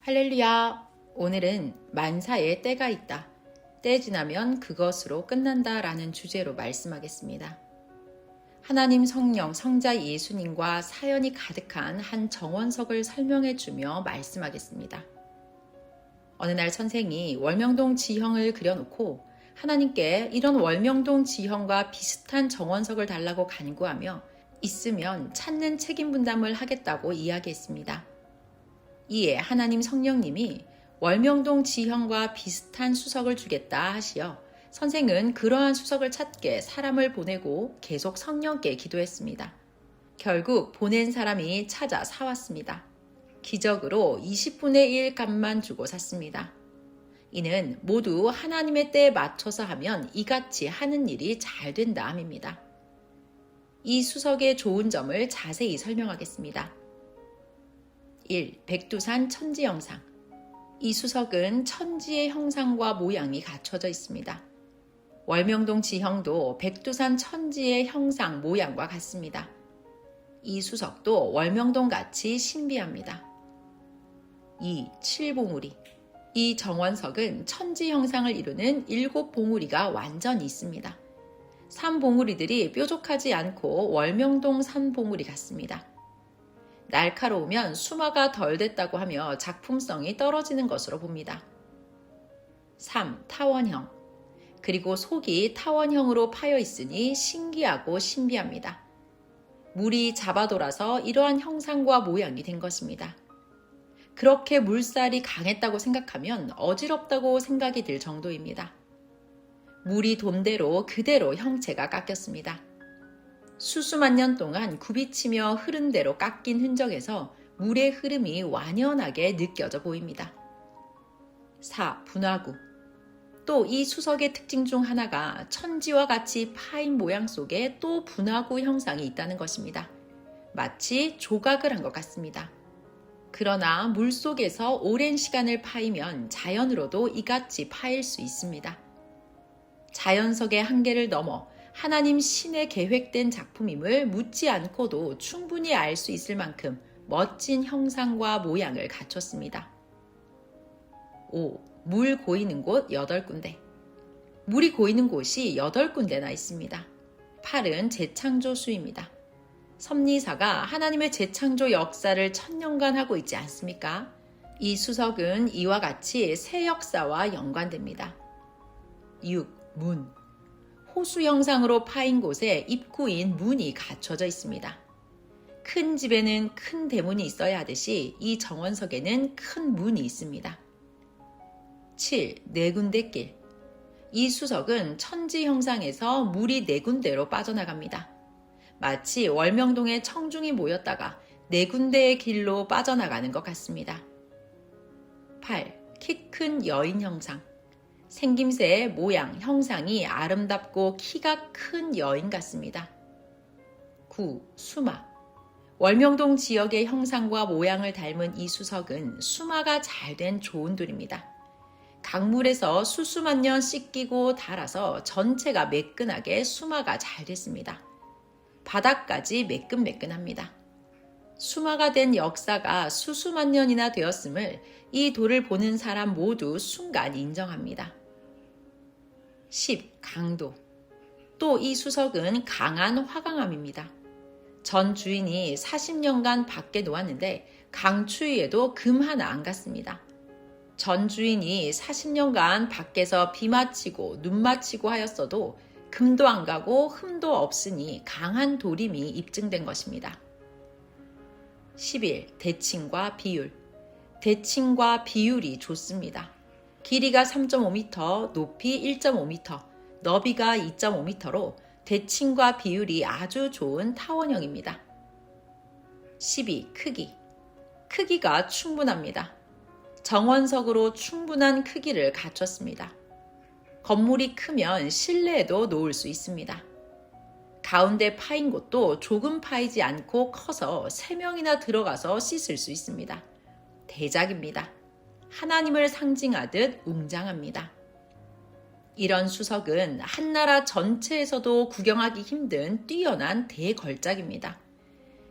할렐루야! 오늘은 만사에 때가 있다. 때 지나면 그것으로 끝난다 라는 주제로 말씀하겠습니다. 하나님 성령 성자 예수님과 사연이 가득한 한 정원석을 설명해 주며 말씀하겠습니다. 어느 날 선생이 월명동 지형을 그려놓고 하나님께 이런 월명동 지형과 비슷한 정원석을 달라고 간구하며 있으면 찾는 책임 분담을 하겠다고 이야기했습니다. 이에 하나님 성령님이 월명동 지형과 비슷한 수석을 주겠다 하시어 선생은 그러한 수석을 찾게 사람을 보내고 계속 성령께 기도했습니다. 결국 보낸 사람이 찾아 사왔습니다. 기적으로 20분의 1 값만 주고 샀습니다. 이는 모두 하나님의 때에 맞춰서 하면 이같이 하는 일이 잘 된다 함입니다. 이 수석의 좋은 점을 자세히 설명하겠습니다. 1. 백두산 천지 형상. 이 수석은 천지의 형상과 모양이 갖춰져 있습니다. 월명동 지형도 백두산 천지의 형상 모양과 같습니다. 이 수석도 월명동 같이 신비합니다. 2. 칠봉우리. 이 정원석은 천지 형상을 이루는 7봉우리가 완전히 있습니다. 3봉우리들이 뾰족하지 않고 월명동 산봉우리 같습니다. 날카로우면 수마가 덜 됐다고 하며 작품성이 떨어지는 것으로 봅니다. 3. 타원형. 그리고 속이 타원형으로 파여 있으니 신기하고 신비합니다. 물이 잡아돌아서 이러한 형상과 모양이 된 것입니다. 그렇게 물살이 강했다고 생각하면 어지럽다고 생각이 들 정도입니다. 물이 돈 대로 그대로 형체가 깎였습니다. 수수만 년 동안 굽이치며 흐른 대로 깎인 흔적에서 물의 흐름이 완연하게 느껴져 보입니다. 4. 분화구. 또 이 수석의 특징 중 하나가 천지와 같이 파인 모양 속에 또 분화구 형상이 있다는 것입니다. 마치 조각을 한 것 같습니다. 그러나 물 속에서 오랜 시간을 파이면 자연으로도 이같이 파일 수 있습니다. 자연석의 한계를 넘어 하나님 신의 계획된 작품임을 묻지 않고도 충분히 알 수 있을 만큼 멋진 형상과 모양을 갖췄습니다. 5. 물 고이는 곳 8군데. 물이 고이는 곳이 8군데나 있습니다. 8은 재창조 수입니다. 섭리사가 하나님의 재창조 역사를 1000년간 하고 있지 않습니까? 이 수석은 이와 같이 새 역사와 연관됩니다. 6. 문. 호수 형상으로 파인 곳에 입구인 문이 갖춰져 있습니다. 큰 집에는 큰 대문이 있어야 하듯이 이 정원석에는 큰 문이 있습니다. 7. 네 군데 길. 이 수석은 천지 형상에서 물이 네 군데로 빠져나갑니다. 마치 월명동에 청중이 모였다가 네 군데의 길로 빠져나가는 것 같습니다. 8. 키 큰 여인 형상. 생김새, 모양, 형상이 아름답고 키가 큰 여인 같습니다. 9. 수마. 월명동 지역의 형상과 모양을 닮은 이 수석은 수마가 잘 된 좋은 돌입니다. 강물에서 수수만 년 씻기고 닳아서 전체가 매끈하게 수마가 잘 됐습니다. 바닥까지 매끈매끈합니다. 수마가 된 역사가 수수만 년이나 되었음을 이 돌을 보는 사람 모두 순간 인정합니다. 10. 강도. 또 이 수석은 강한 화강암입니다. 전 주인이 40년간 밖에 놓았는데 강추위에도 금 하나 안 갔습니다. 전 주인이 40년간 밖에서 비 맞히고 눈 맞히고 하였어도 금도 안 가고 흠도 없으니 강한 도림이 입증된 것입니다. 11. 대칭과 비율. 대칭과 비율이 좋습니다. 길이가 3.5m, 높이 1.5m, 너비가 2.5m로 대칭과 비율이 아주 좋은 타원형입니다. 12. 크기. 크기가 충분합니다. 정원석으로 충분한 크기를 갖췄습니다. 건물이 크면 실내에도 놓을 수 있습니다. 가운데 파인 곳도 조금 파이지 않고 커서 3명이나 들어가서 씻을 수 있습니다. 대작입니다. 하나님을 상징하듯 웅장합니다. 이런 수석은 한나라 전체에서도 구경하기 힘든 뛰어난 대걸작입니다.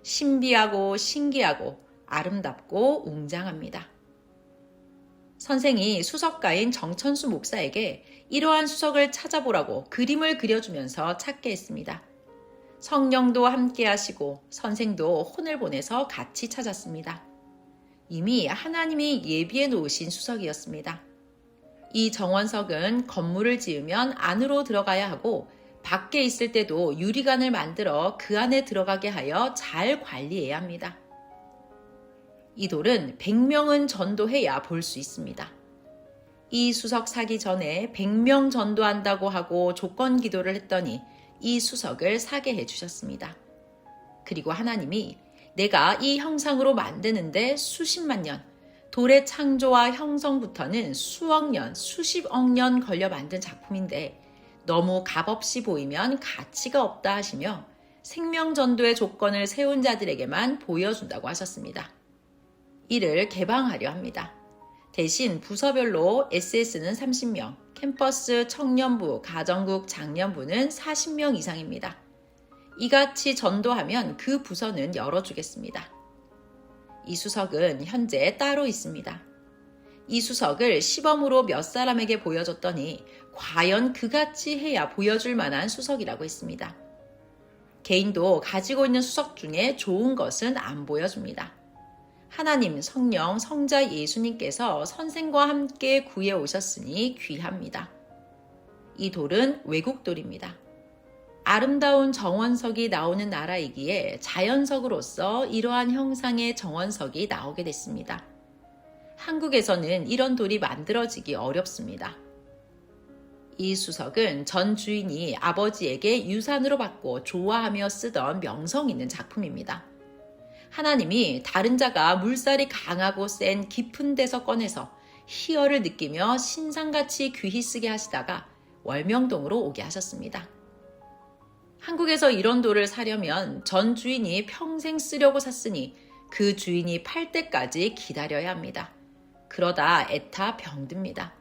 신비하고 신기하고 아름답고 웅장합니다. 선생이 수석가인 정천수 목사에게 이러한 수석을 찾아보라고 그림을 그려주면서 찾게 했습니다. 성령도 함께 하시고 선생도 혼을 보내서 같이 찾았습니다. 이미 하나님이 예비해 놓으신 수석이었습니다. 이 정원석은 건물을 지으면 안으로 들어가야 하고 밖에 있을 때도 유리관을 만들어 그 안에 들어가게 하여 잘 관리해야 합니다. 이 돌은 100명은 전도해야 볼 수 있습니다. 이 수석 사기 전에 100명 전도한다고 하고 조건 기도를 했더니 이 수석을 사게 해주셨습니다. 그리고 하나님이 내가 이 형상으로 만드는데 수십만 년, 돌의 창조와 형성부터는 수억 년, 수십억 년 걸려 만든 작품인데 너무 값없이 보이면 가치가 없다 하시며 생명전도의 조건을 세운 자들에게만 보여준다고 하셨습니다. 이를 개방하려 합니다. 대신 부서별로 SS는 30명, 캠퍼스, 청년부, 가정국, 장년부는 40명 이상입니다. 이같이 전도하면 그 부서는 열어주겠습니다. 이 수석은 현재 따로 있습니다. 이 수석을 시범으로 몇 사람에게 보여줬더니 과연 그같이 해야 보여줄 만한 수석이라고 했습니다. 개인도 가지고 있는 수석 중에 좋은 것은 안 보여줍니다. 하나님, 성령, 성자 예수님께서 선생과 함께 구해 오셨으니 귀합니다. 이 돌은 외국 돌입니다. 아름다운 정원석이 나오는 나라이기에 자연석으로서 이러한 형상의 정원석이 나오게 됐습니다. 한국에서는 이런 돌이 만들어지기 어렵습니다. 이 수석은 전 주인이 아버지에게 유산으로 받고 좋아하며 쓰던 명성 있는 작품입니다. 하나님이 다른 자가 물살이 강하고 센 깊은 데서 꺼내서 희열을 느끼며 신상같이 귀히 쓰게 하시다가 월명동으로 오게 하셨습니다. 한국에서 이런 돌을 사려면 전 주인이 평생 쓰려고 샀으니 그 주인이 팔 때까지 기다려야 합니다. 그러다 애타 병듭니다.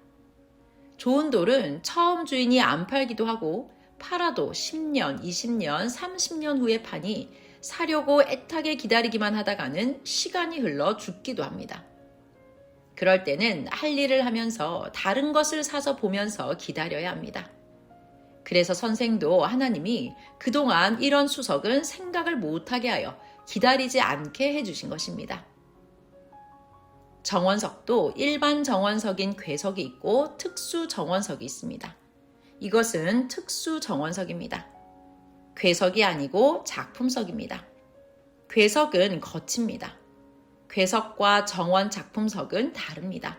좋은 돌은 처음 주인이 안 팔기도 하고 팔아도 10년, 20년, 30년 후에 파니 사려고 애타게 기다리기만 하다가는 시간이 흘러 죽기도 합니다. 그럴 때는 할 일을 하면서 다른 것을 사서 보면서 기다려야 합니다. 그래서 선생도 하나님이 그동안 이런 수석은 생각을 못하게 하여 기다리지 않게 해주신 것입니다. 정원석도 일반 정원석인 괴석이 있고 특수 정원석이 있습니다. 이것은 특수 정원석입니다. 괴석이 아니고 작품석입니다. 괴석은 겉입니다. 괴석과 정원 작품석은 다릅니다.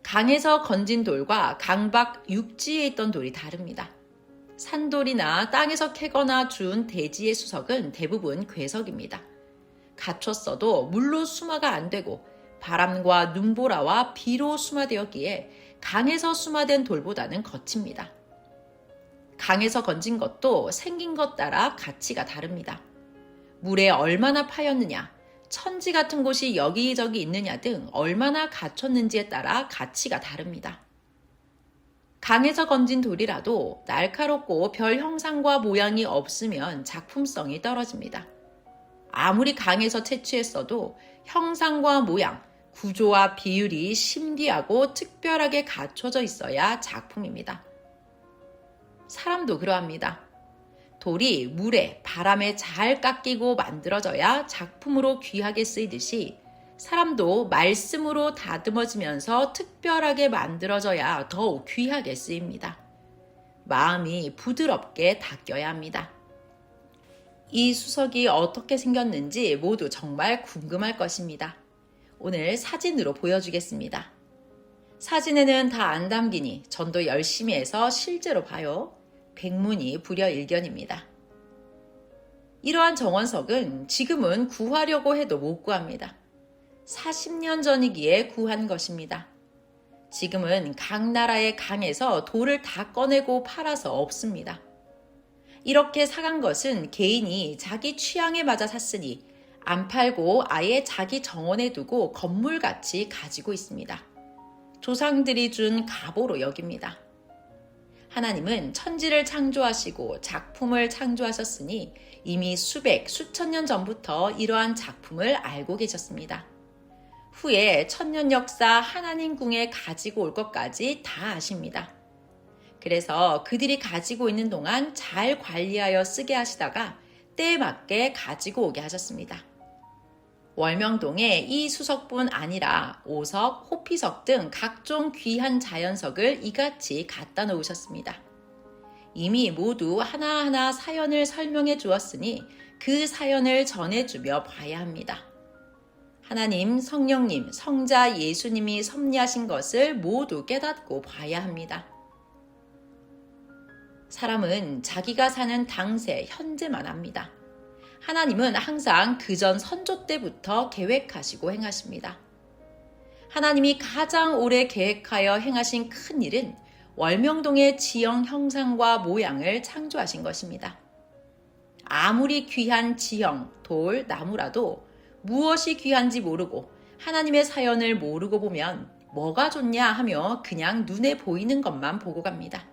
강에서 건진 돌과 강밖 육지에 있던 돌이 다릅니다. 산돌이나 땅에서 캐거나 준 대지의 수석은 대부분 괴석입니다. 갖췄어도 물로 수마가 안 되고 바람과 눈보라와 비로 수마되었기에 강에서 수마된 돌보다는 거칩니다. 강에서 건진 것도 생긴 것 따라 가치가 다릅니다. 물에 얼마나 파였느냐, 천지 같은 곳이 여기저기 있느냐 등 얼마나 갖췄는지에 따라 가치가 다릅니다. 강에서 건진 돌이라도 날카롭고 별 형상과 모양이 없으면 작품성이 떨어집니다. 아무리 강에서 채취했어도 형상과 모양, 구조와 비율이 신비하고 특별하게 갖춰져 있어야 작품입니다. 사람도 그러합니다. 돌이 물에, 바람에 잘 깎이고 만들어져야 작품으로 귀하게 쓰이듯이 사람도 말씀으로 다듬어지면서 특별하게 만들어져야 더욱 귀하게 쓰입니다. 마음이 부드럽게 닦여야 합니다. 이 수석이 어떻게 생겼는지 모두 정말 궁금할 것입니다. 오늘 사진으로 보여주겠습니다. 사진에는 다 안 담기니 전도 열심히 해서 실제로 봐요. 백문이 불여일견입니다. 이러한 정원석은 지금은 구하려고 해도 못 구합니다. 40년 전이기에 구한 것입니다. 지금은 각 나라의 강에서 돌을 다 꺼내고 팔아서 없습니다. 이렇게 사간 것은 개인이 자기 취향에 맞아 샀으니 안 팔고 아예 자기 정원에 두고 건물같이 가지고 있습니다. 조상들이 준 가보로 여깁니다. 하나님은 천지를 창조하시고 작품을 창조하셨으니 이미 수백, 수천 년 전부터 이러한 작품을 알고 계셨습니다. 후에 천년 역사 하나님 궁에 가지고 올 것까지 다 아십니다. 그래서 그들이 가지고 있는 동안 잘 관리하여 쓰게 하시다가 때에 맞게 가지고 오게 하셨습니다. 월명동에 이 수석뿐 아니라 오석, 호피석 등 각종 귀한 자연석을 이같이 갖다 놓으셨습니다. 이미 모두 하나하나 사연을 설명해 주었으니 그 사연을 전해주며 봐야 합니다. 하나님, 성령님, 성자 예수님이 섭리하신 것을 모두 깨닫고 봐야 합니다. 사람은 자기가 사는 당세, 현재만 합니다. 하나님은 항상 그전 선조 때부터 계획하시고 행하십니다. 하나님이 가장 오래 계획하여 행하신 큰 일은 월명동의 지형 형상과 모양을 창조하신 것입니다. 아무리 귀한 지형, 돌, 나무라도 무엇이 귀한지 모르고 하나님의 사연을 모르고 보면 뭐가 좋냐 하며 그냥 눈에 보이는 것만 보고 갑니다.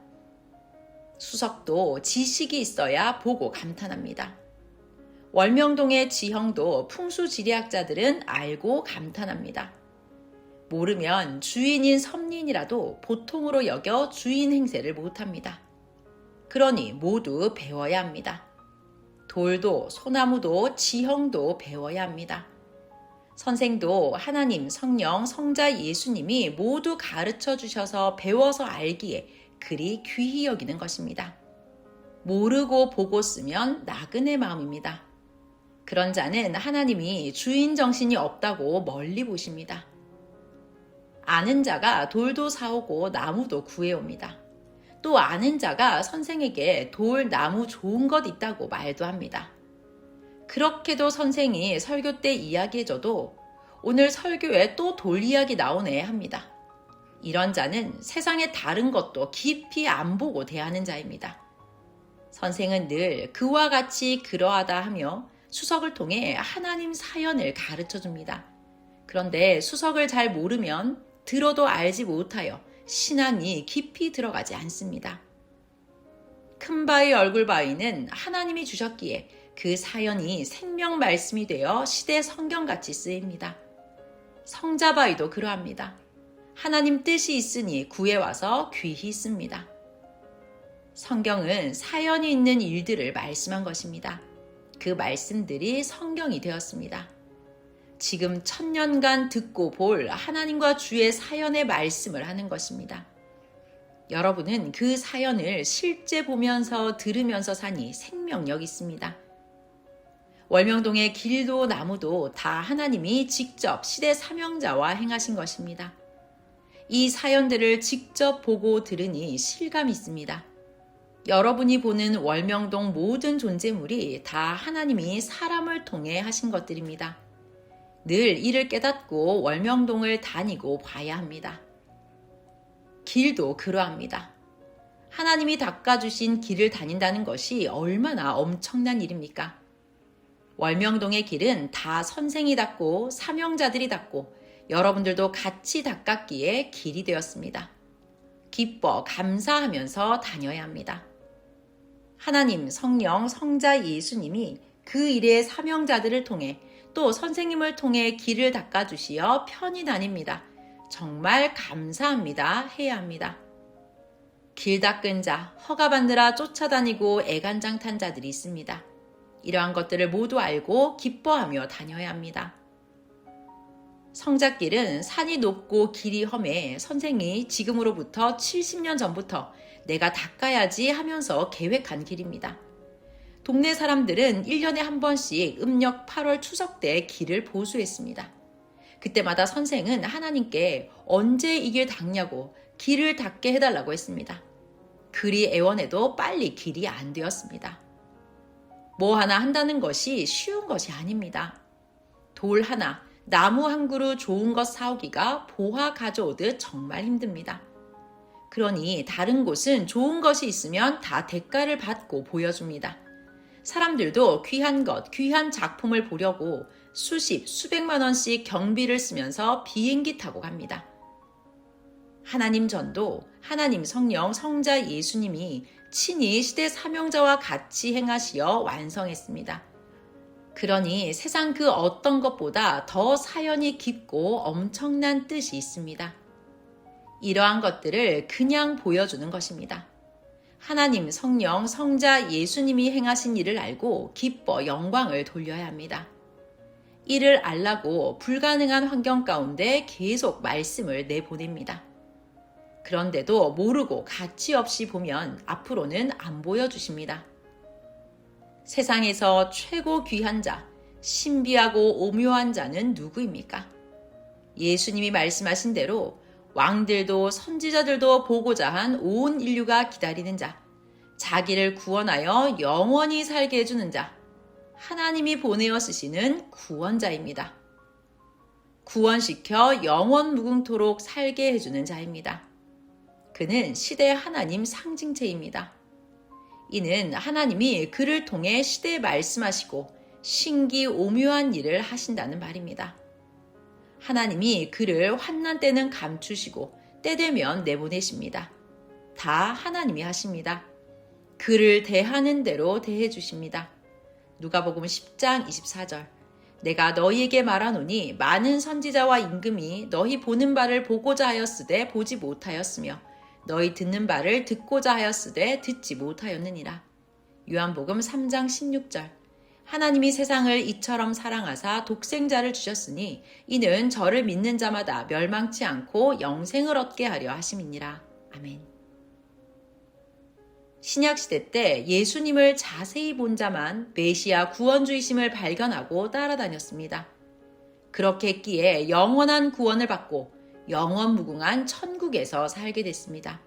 수석도 지식이 있어야 보고 감탄합니다. 월명동의 지형도 풍수지리학자들은 알고 감탄합니다. 모르면 주인인 선린이라도 보통으로 여겨 주인 행세를 못합니다. 그러니 모두 배워야 합니다. 돌도 소나무도 지형도 배워야 합니다. 선생도 하나님, 성령, 성자 예수님이 모두 가르쳐 주셔서 배워서 알기에 그리 귀히 여기는 것입니다. 모르고 보고 쓰면 나그네 마음입니다. 그런 자는 하나님이 주인 정신이 없다고 멀리 보십니다. 아는 자가 돌도 사오고 나무도 구해옵니다. 또 아는 자가 선생에게 돌, 나무 좋은 것 있다고 말도 합니다. 그렇게도 선생이 설교 때 이야기해줘도 오늘 설교에 또 돌 이야기 나오네 합니다. 이런 자는 세상의 다른 것도 깊이 안 보고 대하는 자입니다. 선생은 늘 그와 같이 그러하다 하며 수석을 통해 하나님 사연을 가르쳐 줍니다. 그런데 수석을 잘 모르면 들어도 알지 못하여 신앙이 깊이 들어가지 않습니다. 큰 바위 얼굴 바위는 하나님이 주셨기에 그 사연이 생명 말씀이 되어 시대 성경같이 쓰입니다. 성자 바위도 그러합니다. 하나님 뜻이 있으니 구해와서 귀히 씁니다. 성경은 사연이 있는 일들을 말씀한 것입니다. 그 말씀들이 성경이 되었습니다. 지금 1000년간 듣고 볼 하나님과 주의 사연의 말씀을 하는 것입니다. 여러분은 그 사연을 실제 보면서 들으면서 사니 생명력 있습니다. 월명동의 길도 나무도 다 하나님이 직접 시대 사명자와 행하신 것입니다. 이 사연들을 직접 보고 들으니 실감 있습니다. 여러분이 보는 월명동 모든 존재물이 다 하나님이 사람을 통해 하신 것들입니다. 늘 이를 깨닫고 월명동을 다니고 봐야 합니다. 길도 그러합니다. 하나님이 닦아주신 길을 다닌다는 것이 얼마나 엄청난 일입니까? 월명동의 길은 다 선생이 닦고 사명자들이 닦고 여러분들도 같이 닦았기에 길이 되었습니다. 기뻐 감사하면서 다녀야 합니다. 하나님, 성령, 성자 예수님이 그 일의 사명자들을 통해 또 선생님을 통해 길을 닦아주시어 편히 다닙니다. 정말 감사합니다. 해야 합니다. 길 닦은 자, 허가받느라 쫓아다니고 애간장 탄 자들이 있습니다. 이러한 것들을 모두 알고 기뻐하며 다녀야 합니다. 성잣길은 산이 높고 길이 험해 선생이 지금으로부터 70년 전부터 내가 닦아야지 하면서 계획한 길입니다. 동네 사람들은 1년에 한 번씩 음력 8월 추석 때 길을 보수했습니다. 그때마다 선생은 하나님께 언제 이 길 닦냐고 길을 닦게 해달라고 했습니다. 그리 애원해도 빨리 길이 안 되었습니다. 뭐 하나 한다는 것이 쉬운 것이 아닙니다. 돌 하나, 나무 한 그루 좋은 것 사오기가 보화 가져오듯 정말 힘듭니다. 그러니 다른 곳은 좋은 것이 있으면 다 대가를 받고 보여줍니다. 사람들도 귀한 것, 귀한 작품을 보려고 수십, 수백만 원씩 경비를 쓰면서 비행기 타고 갑니다. 하나님 전도, 하나님 성령, 성자 예수님이 친히 시대 사명자와 같이 행하시어 완성했습니다. 그러니 세상 그 어떤 것보다 더 사연이 깊고 엄청난 뜻이 있습니다. 이러한 것들을 그냥 보여주는 것입니다. 하나님, 성령, 성자 예수님이 행하신 일을 알고 기뻐 영광을 돌려야 합니다. 이를 알라고 불가능한 환경 가운데 계속 말씀을 내보냅니다. 그런데도 모르고 가치 없이 보면 앞으로는 안 보여주십니다. 세상에서 최고 귀한 자, 신비하고 오묘한 자는 누구입니까? 예수님이 말씀하신 대로 왕들도 선지자들도 보고자 한 온 인류가 기다리는 자, 자기를 구원하여 영원히 살게 해주는 자, 하나님이 보내어 쓰시는 구원자입니다. 구원시켜 영원 무궁토록 살게 해주는 자입니다. 그는 시대 하나님 상징체입니다. 이는 하나님이 그를 통해 시대에 말씀하시고 신기 오묘한 일을 하신다는 말입니다. 하나님이 그를 환난 때는 감추시고 때 되면 내보내십니다. 다 하나님이 하십니다. 그를 대하는 대로 대해 주십니다. 누가복음 10장 24절. 내가 너희에게 말하노니 많은 선지자와 임금이 너희 보는 바를 보고자 하였으되 보지 못하였으며 너희 듣는 바를 듣고자 하였으되 듣지 못하였느니라. 요한복음 3장 16절. 하나님이 세상을 이처럼 사랑하사 독생자를 주셨으니 이는 저를 믿는 자마다 멸망치 않고 영생을 얻게 하려 하심이니라. 아멘. 신약시대 때 예수님을 자세히 본 자만 메시아 구원주이심을 발견하고 따라다녔습니다. 그렇게 했기에 영원한 구원을 받고 영원무궁한 천국에서 살게 됐습니다.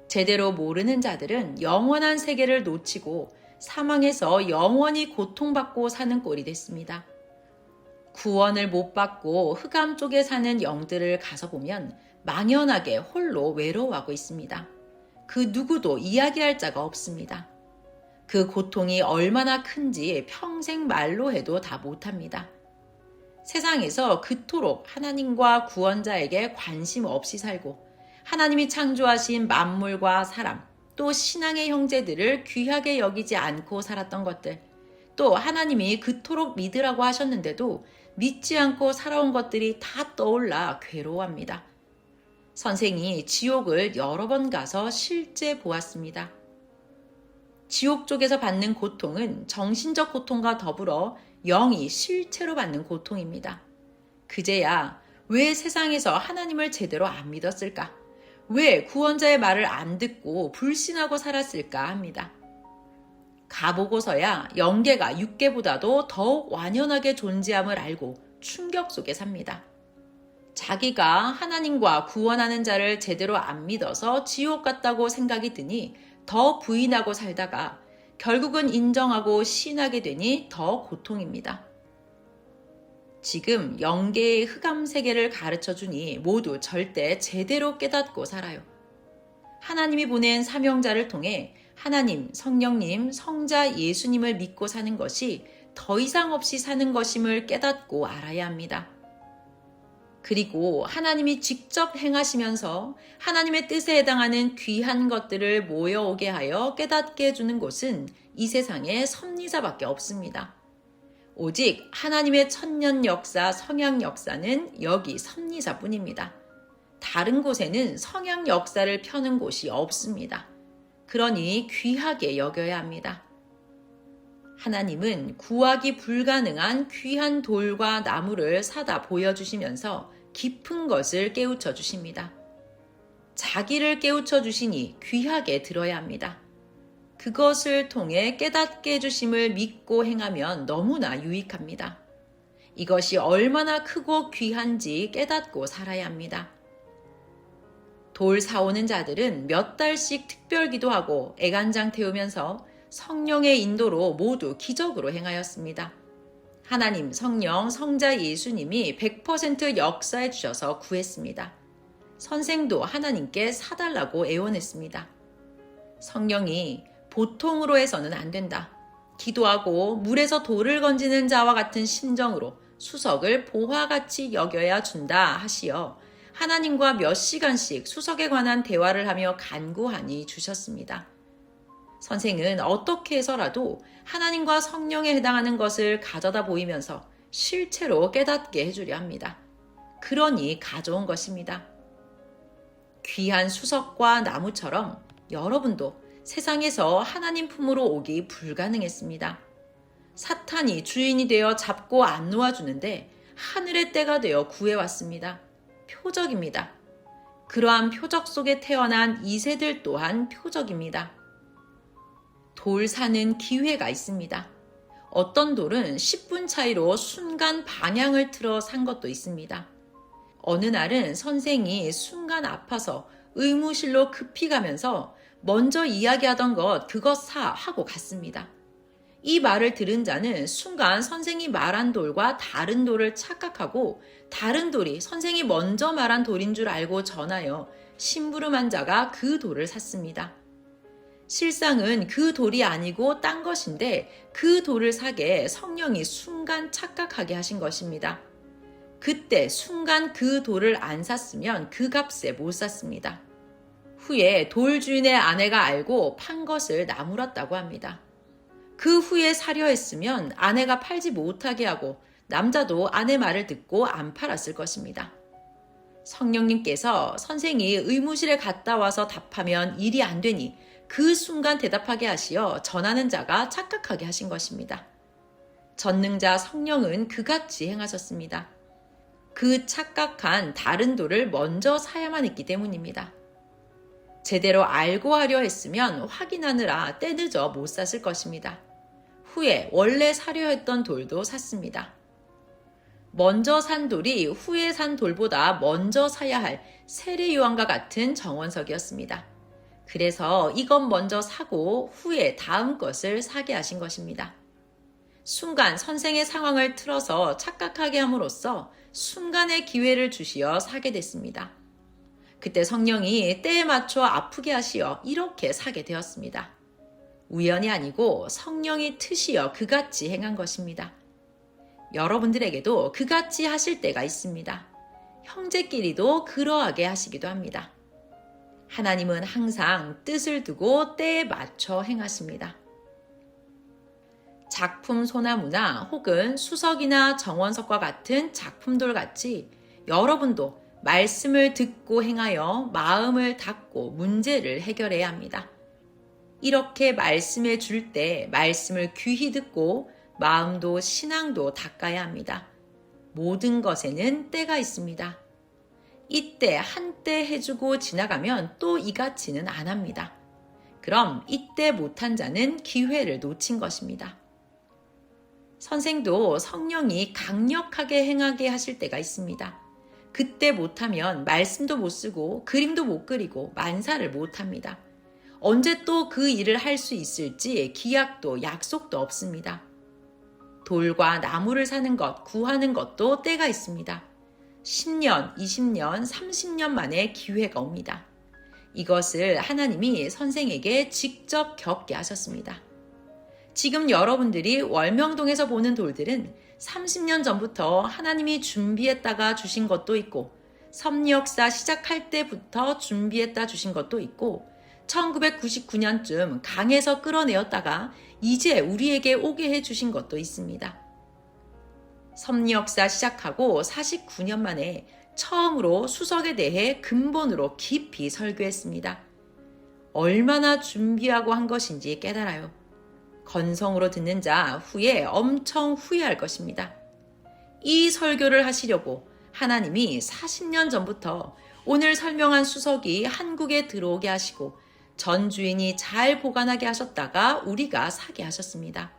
제대로 모르는 자들은 영원한 세계를 놓치고 사망해서 영원히 고통받고 사는 꼴이 됐습니다. 구원을 못 받고 흑암 쪽에 사는 영들을 가서 보면 망연하게 홀로 외로워하고 있습니다. 그 누구도 이야기할 자가 없습니다. 그 고통이 얼마나 큰지 평생 말로 해도 다 못합니다. 세상에서 그토록 하나님과 구원자에게 관심 없이 살고 하나님이 창조하신 만물과 사람, 또 신앙의 형제들을 귀하게 여기지 않고 살았던 것들, 또 하나님이 그토록 믿으라고 하셨는데도 믿지 않고 살아온 것들이 다 떠올라 괴로워합니다. 선생이 지옥을 여러 번 가서 실제 보았습니다. 지옥 쪽에서 받는 고통은 정신적 고통과 더불어 영이 실체로 받는 고통입니다. 그제야 왜 세상에서 하나님을 제대로 안 믿었을까? 왜 구원자의 말을 안 듣고 불신하고 살았을까 합니다. 가보고서야 영계가 육계보다도 더욱 완연하게 존재함을 알고 충격 속에 삽니다. 자기가 하나님과 구원하는 자를 제대로 안 믿어서 지옥 같다고 생각이 드니 더 부인하고 살다가 결국은 인정하고 신하게 되니 더 고통입니다. 지금 영계의 흑암 세계를 가르쳐 주니 모두 절대 제대로 깨닫고 살아요. 하나님이 보낸 사명자를 통해 하나님, 성령님, 성자 예수님을 믿고 사는 것이 더 이상 없이 사는 것임을 깨닫고 알아야 합니다. 그리고 하나님이 직접 행하시면서 하나님의 뜻에 해당하는 귀한 것들을 모여오게 하여 깨닫게 해주는 곳은 이 세상에 섭리사밖에 없습니다. 오직 하나님의 천년 역사, 성약 역사는 여기 섭리사뿐입니다. 다른 곳에는 성약 역사를 펴는 곳이 없습니다. 그러니 귀하게 여겨야 합니다. 하나님은 구하기 불가능한 귀한 돌과 나무를 사다 보여주시면서 깊은 것을 깨우쳐 주십니다. 자기를 깨우쳐 주시니 귀하게 들어야 합니다. 그것을 통해 깨닫게 해주심을 믿고 행하면 너무나 유익합니다. 이것이 얼마나 크고 귀한지 깨닫고 살아야 합니다. 돌 사오는 자들은 몇 달씩 특별 기도하고 애간장 태우면서 성령의 인도로 모두 기적으로 행하였습니다. 하나님, 성령, 성자 예수님이 100% 역사해 주셔서 구했습니다. 선생도 하나님께 사달라고 애원했습니다. 성령이 보통으로 해서는 안 된다. 기도하고 물에서 돌을 건지는 자와 같은 심정으로 수석을 보화같이 여겨야 준다 하시어 하나님과 몇 시간씩 수석에 관한 대화를 하며 간구하니 주셨습니다. 선생은 어떻게 해서라도 하나님과 성령에 해당하는 것을 가져다 보이면서 실체로 깨닫게 해주려 합니다. 그러니 가져온 것입니다. 귀한 수석과 나무처럼 여러분도 세상에서 하나님 품으로 오기 불가능했습니다. 사탄이 주인이 되어 잡고 안 놓아주는데 하늘의 떼가 되어 구해왔습니다. 표적입니다. 그러한 표적 속에 태어난 2세들 또한 표적입니다. 돌 사는 기회가 있습니다. 어떤 돌은 10분 차이로 순간 방향을 틀어 산 것도 있습니다. 어느 날은 선생이 순간 아파서 의무실로 급히 가면서 먼저 이야기하던 것 그것 사 하고 갔습니다. 이 말을 들은 자는 순간 선생이 말한 돌과 다른 돌을 착각하고 다른 돌이 선생이 먼저 말한 돌인 줄 알고 전하여 심부름한 자가 그 돌을 샀습니다. 실상은 그 돌이 아니고 딴 것인데 그 돌을 사게 성령이 순간 착각하게 하신 것입니다. 그때 순간 그 돌을 안 샀으면 그 값에 못 샀습니다. 후에 돌 주인의 아내가 알고 판 것을 나무랐다고 합니다. 그 후에 사려 했으면 아내가 팔지 못하게 하고 남자도 아내 말을 듣고 안 팔았을 것입니다. 성령님께서 선생이 의무실에 갔다 와서 답하면 일이 안 되니 그 순간 대답하게 하시어 전하는 자가 착각하게 하신 것입니다. 전능자 성령은 그같이 행하셨습니다. 그 착각한 다른 돌을 먼저 사야만 했기 때문입니다. 제대로 알고 하려 했으면 확인하느라 때늦어 못 샀을 것입니다. 후에 원래 사려 했던 돌도 샀습니다. 먼저 산 돌이 후에 산 돌보다 먼저 사야 할 세례요한과 같은 정원석이었습니다. 그래서 이것 먼저 사고 후에 다음 것을 사게 하신 것입니다. 순간 선생의 상황을 틀어서 착각하게 함으로써 순간의 기회를 주시어 사게 됐습니다. 그때 성령이 때에 맞춰 아프게 하시어 이렇게 사게 되었습니다. 우연이 아니고 성령이 트시어 그같이 행한 것입니다. 여러분들에게도 그같이 하실 때가 있습니다. 형제끼리도 그러하게 하시기도 합니다. 하나님은 항상 뜻을 두고 때에 맞춰 행하십니다. 작품 소나무나 혹은 수석이나 정원석과 같은 작품돌 같이 여러분도 말씀을 듣고 행하여 마음을 닫고 문제를 해결해야 합니다. 이렇게 말씀해 줄 때 말씀을 귀히 듣고 마음도 신앙도 닦아야 합니다. 모든 것에는 때가 있습니다. 이때 한때 해주고 지나가면 또 이같이는 안 합니다. 그럼 이때 못한 자는 기회를 놓친 것입니다. 선생도 성령이 강력하게 행하게 하실 때가 있습니다. 그때 못하면 말씀도 못 쓰고 그림도 못 그리고 만사를 못 합니다. 언제 또 그 일을 할 수 있을지 기약도 약속도 없습니다. 돌과 나무를 사는 것, 구하는 것도 때가 있습니다. 10년, 20년, 30년 만에 기회가 옵니다. 이것을 하나님이 선생에게 직접 겪게 하셨습니다. 지금 여러분들이 월명동에서 보는 돌들은 30년 전부터 하나님이 준비했다가 주신 것도 있고 섭리역사 시작할 때부터 준비했다 주신 것도 있고 1999년쯤 강에서 끌어내었다가 이제 우리에게 오게 해주신 것도 있습니다. 섭리역사 시작하고 49년 만에 처음으로 수석에 대해 근본으로 깊이 설교했습니다. 얼마나 준비하고 한 것인지 깨달아요. 건성으로 듣는 자 후에 엄청 후회할 것입니다. 이 설교를 하시려고 하나님이 40년 전부터 오늘 설명한 수석이 한국에 들어오게 하시고 전 주인이 잘 보관하게 하셨다가 우리가 사게 하셨습니다.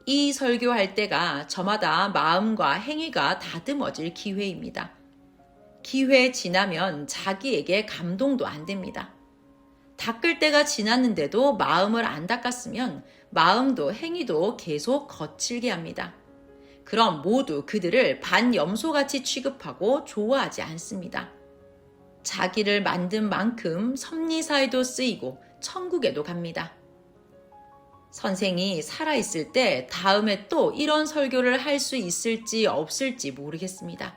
이 설교할 때가 저마다 마음과 행위가 다듬어질 기회입니다. 기회 지나면 자기에게 감동도 안 됩니다. 닦을 때가 지났는데도 마음을 안 닦았으면 마음도 행위도 계속 거칠게 합니다. 그럼 모두 그들을 반염소같이 취급하고 좋아하지 않습니다. 자기를 만든 만큼 섭리사에도 쓰이고 천국에도 갑니다. 선생이 살아있을 때 다음에 또 이런 설교를 할 수 있을지 없을지 모르겠습니다.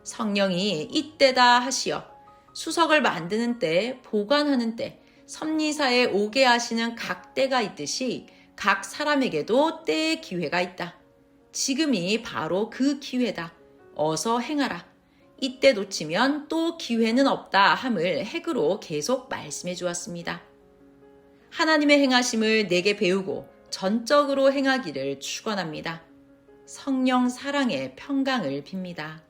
성령이 이때다 하시어 수석을 만드는 때, 보관하는 때, 섭리사에 오게 하시는 각 때가 있듯이 각 사람에게도 때의 기회가 있다. 지금이 바로 그 기회다. 어서 행하라. 이때 놓치면 또 기회는 없다 함을 핵으로 계속 말씀해 주었습니다. 하나님의 행하심을 내게 배우고 전적으로 행하기를 축원합니다. 성령 사랑의 평강을 빕니다.